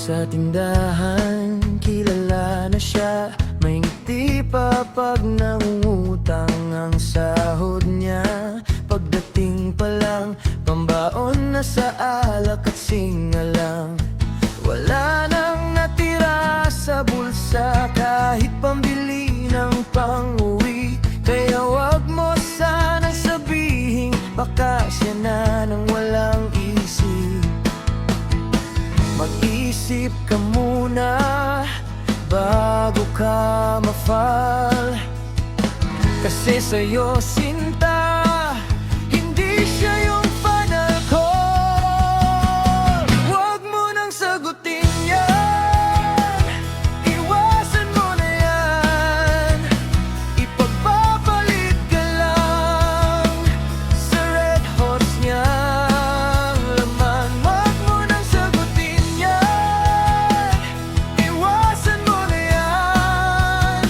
Sa tindahan, kilala na siya. May ngiti pa pag nangungutang ang sahod niya. Pagdating pa lang, pambaon na sa alak at singalang. Wala nang natira sa bulsa, kahit pambili ng pang-uwi. Kaya wag mo sanang sabihin, baka siya na nang walang isip. Mag-isip ka muna bago ka ma-fall. Kasi sa'yo, sinta, hindi siya yung final call. Huwag mo nang sagutin yan, iwasan mo na yan. Ipagpapalit ka lang sa red horse niyang laman. Huwag mo nang sagutin yan, iwasan mo na yan.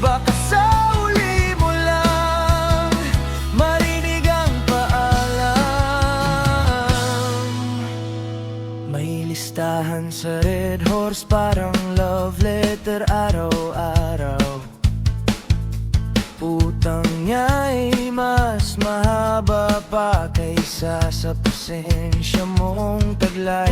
Baka sa uli mo lang marinig ang paalam. May listahan sa red horse, parang love letter araw-araw. Utang niya'y mas mahaba pa kaysa sa pasensya mong taglay.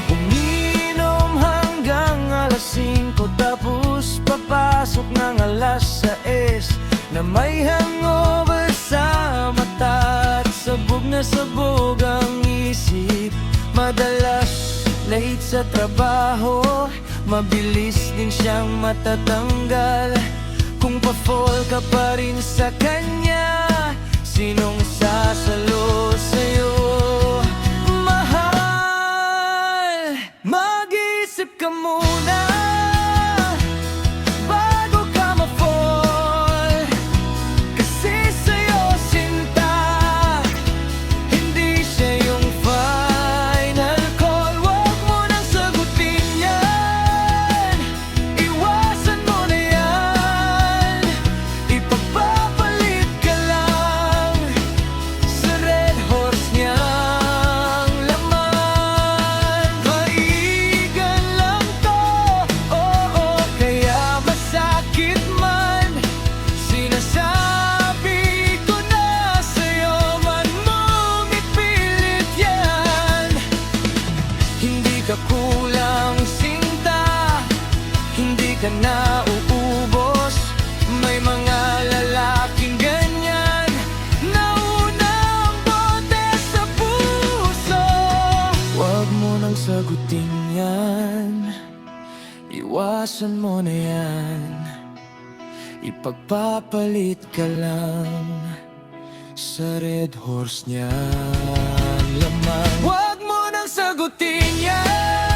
Uminom hanggang alas 5, tapos papasok ng alas 6 na may hangover sa mata at sabog na sabog ang isip. Madalas late sa trabaho, mabilis din siyang matatanggal. Kung pa-fall ka pa rin sa kanya, sinong sasalo sa'yo? Mahal, mag-isip ka muna bago ka ma-fall. Kasi sa'yo, sinta, hindi siya yung final call. Huwag mo nang sagutin yan, iwasan mo na yan. Ipagpapalit ka lang sa red horse niyang laman. Kaigan lang to, oo, kaya masakit man. Sinasabi ko na sa'yo, man mong ipilit yan. Hindi ka kulang, sinta, hindi ka nauubos. May mga lalaking ganyan, nauna ang bote sa puso. Huwag mo nang sagutin yan, iwasan mo na yan. Ipagpapalit ka lang sa red horse niyan laman. Huwag mo nang sagutin yan,